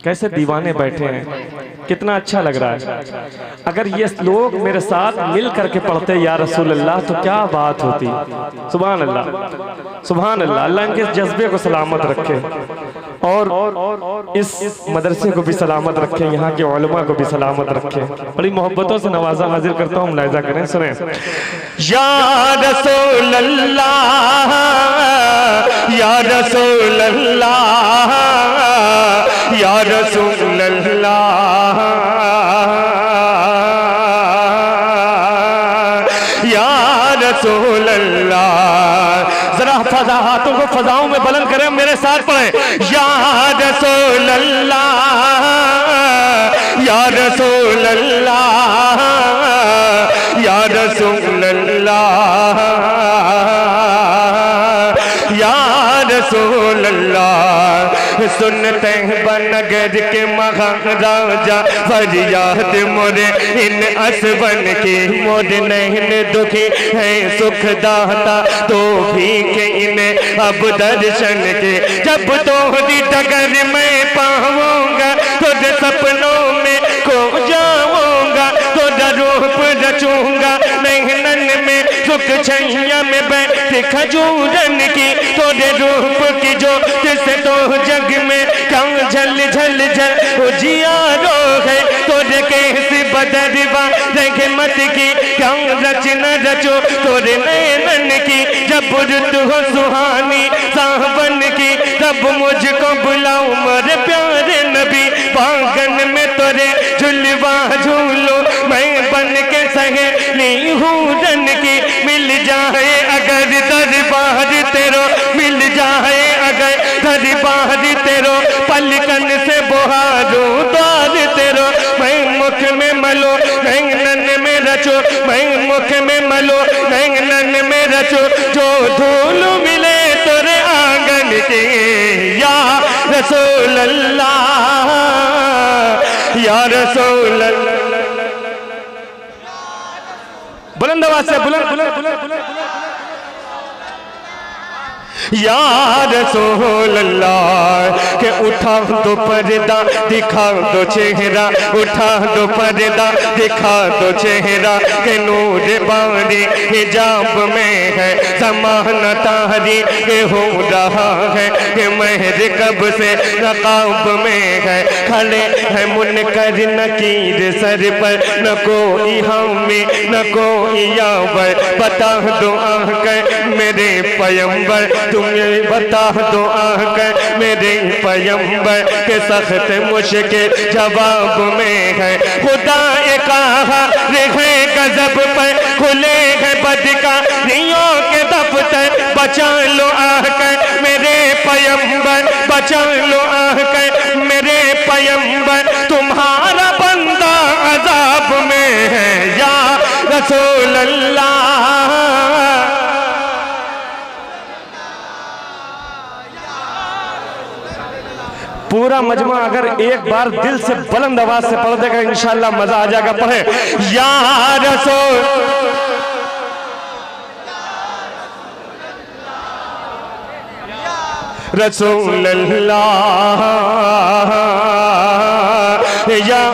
कैसे दीवाने बैठे हैं, कितना अच्छा लग रहा है। अगर ये लोग मेरे साथ मिल करके पढ़ते या रसूल अल्लाह तो क्या बात होती। सुभान अल्लाह, सुभान अल्लाह। अल्लाह इनके जज्बे को सलामत रखे और इस मदरसे को भी सलामत रखे, यहाँ के उलमा को भी सलामत रखे। बड़ी मोहब्बतों से नवाजा हाजिर करता हूँ, मुलाहिज़ा करें, सुने। या रसूल अल्लाह, या रसूल अल्लाह, या रसूल अल्लाह, या रसूल अल्लाह। जरा फजा हाथों को फजाओं में बुलंद करें, मेरे साथ पढ़े। या रसूल अल्लाह, या रसूल अल्लाह, या रसूल अल्लाह, या रसूल अल्लाह। सुनते हैं बनगर के महाराजा फरियाद मोरे इन असबन की, मोरे नैन दुखी है सुख दाता तो भी के इन्हें अब दर्शन के। जब तोहरी डगर में पाऊंगा तो सपनों में खो जाऊंगा, तो रूप रचूंगा नैनन में सुख छैया में बैठ खजूरन की। तोरे रूप की जो जिसे तो जग में क्या झल झल झल उजियारो है, तोरे कैसी बदरवा रहमत की क्या रचना रचो तोरे नैनन की। जब रुत हो सुहानी सावन की तब मुझको बुलाओ मेरे प्यारे नबी, बागन में तोरे झुलवा झूलो मैं बन के सहेली हूँ रन की। मिल जाए अगर दरबार तेरो, मिल जाए अगर दरबार तेरो, पलकन से बुहारो द्वार तेरो। मैं मुख में मलो नैनन में रचो, मैं मुख में मलो नैनन में रचो, जो धूल मिले तोरे आंगन की। या रसूल अल्लाह, या रसूल अल्लाह। बुलंद आवाज से, बुलंद बुलंद बुलंद बुलंद। या रसूल अल्लाह के उठा दो पर्दा दिखा दो चेहरा, उठा दो पर्दा दिखा दो चेहरा, के नूर बारी हिजाब में है ज़माना तारी के हो रहा है, कि महर कब से रकाब में है। खड़े है मुनकर नकीर सर पर, न कोई हामी न कोई यावर। बता दो आकर मेरे पैगंबर, तुम्हें बता दो आकर मेरे पैगंबर, के सख्त मुश्किल जवाब में है। खुदा कहा रहे गजब पर, खुले हैं बदकारियों के दफ्तर। बचा लो आकर मेरे पैगंबर, बचा लो आकर मेरे पैगंबर, तुम्हारा बंदा अजाब में है। या रसूल अल्लाह, पूरा मजमा अगर एक बार दिल से बुलंद आवाज से पढ़ देगा इंशाअल्लाह मजा आ जाएगा। पढ़े या रसूल, रसूल अल्लाह, या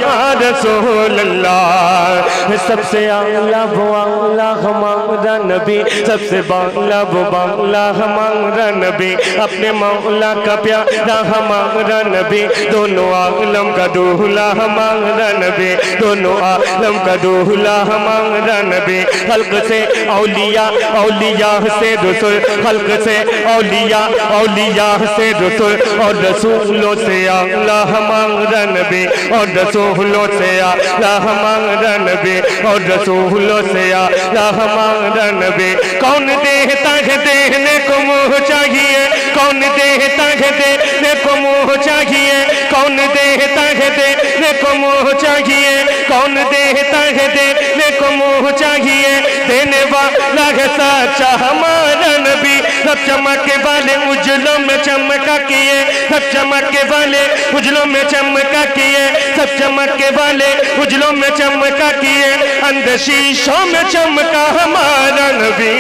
रसूल अल्लाह। सबसे आला वो आला हमारा नबी, सबसे बाला वो बाला हमारा नबी, अपने मौला का प्यारा हमारा नबी, दोनों आलम का दूल्हा हमारा नबी, दोनों आलम का दूल्हा हमारा नबी। हल्क से औलिया, औलिया से रसूल, हल्क से औलिया, औलिया से रसूल, और रसूलों से आला हमारा नबी, और रसूलों से आला हमारा नबी। और रसूलों से आला हमारा नबी। कौन देता है देने को मुँह चाहिए, कौन देता है देने को मुँह चाहिए, कौन देता है देने को मुँह चाहिए, कौन देता है देने को मुँह चाहिए। देने वाला है सच्चा हमारा नबी। सब चमके वाले उजलों में चमका किए, सब चमके वाले उजलों में चमका किए, सब चमके वाले उजलों में चमका किए। अंदर शीशों में चमका हमारा नबी।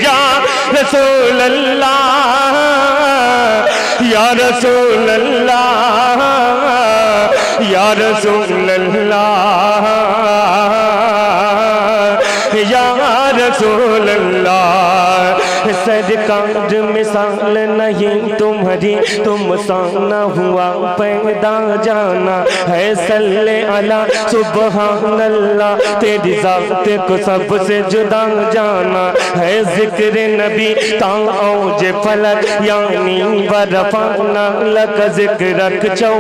या रसूल अल्लाह, या रसूल अल्लाह, या रसूल अल्लाह, या रसूल अल्लाह। सरकार मिसाल नहीं तुम्हारी, तुम साना हुआ पैदा जाना है। सल्ले अला सुबहान अल्लाह, तेरी जात को सबसे जुदा जाना है। जिक्र नबी ताऊज फलक यानी बरफाना लक जिक्र चौ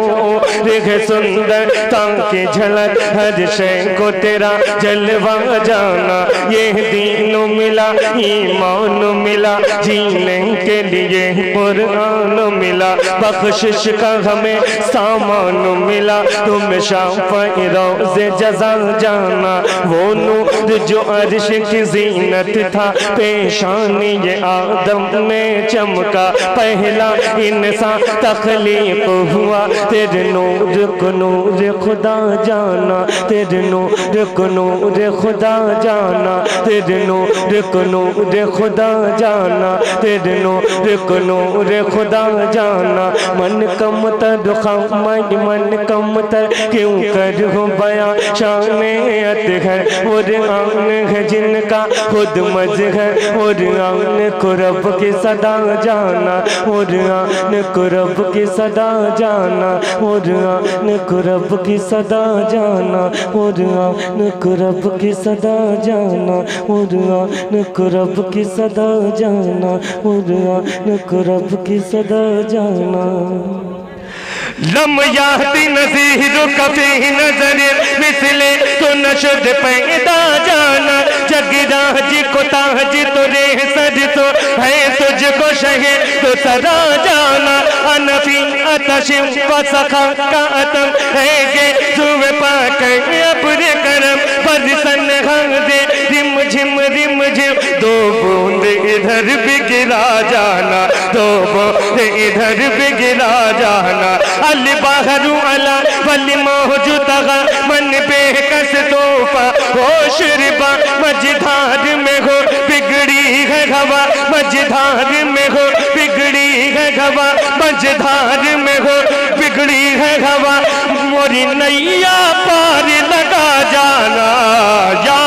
रेख सुंदर ताकि झलक हर शय को तेरा जलवा जाना। ये दीन मिला ईमान मिला, जीने के लिए कुरान मिला, बख्शिश का हमें सामान मिला। तुम शाफ़ई रोज़े जज़ा जाना, वो नूर जो अर्श की ज़ीनत था, पेशानी ये आदम में चमका। पहला इंसान तख्लीक हुआ, तेरे नूर को नूर खुदा जाना, तेरे नूर को नूर खुदा जाना, तेरे नूर को नूर खुदा जाना, तेरे नूर को नूर खुदा जाना। मन कम तर खामई मन कम तर क्यों कर हो बयां शान अतहर। और आन है जिनका खुद मजहर, और आन को रब की सदा जाना, और आन को रब की सदा जाना, और आन को रब की सदा जाना, और आन को रब की सदा जाना, और आन को रब की सदा जाना, और आन को रब की सदा जाना। लम याती नज़ीर कफी नजर मिसले तो नशद पैदा जाना। जगराज को ताज तो रे सज तो है तुझको शहे तो सदा जाना। अनफी अतशिम व सखा का अतम है गे जुए पाक अब्र करम पर सन दे रिम झिम दो बूंद इधर भी गिरा जाना, दो बूंद इधर भी गिरा जाना। अल बाहरू अला वली मौजूदा मन बेकस तोहफा हो शुरबा। मझधार में हो बिगड़ी है हवा, मझधार में हो बिगड़ी है हवा, मझधार में हो बिगड़ी है हवा। मोरी नैया पार लगा जाना। या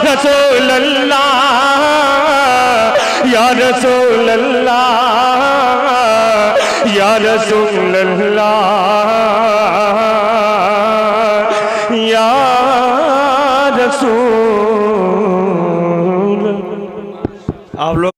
रसूल अल्लाह, या रसूल अल्लाह, या रसूल अल्लाह, या रसूल। आप लोग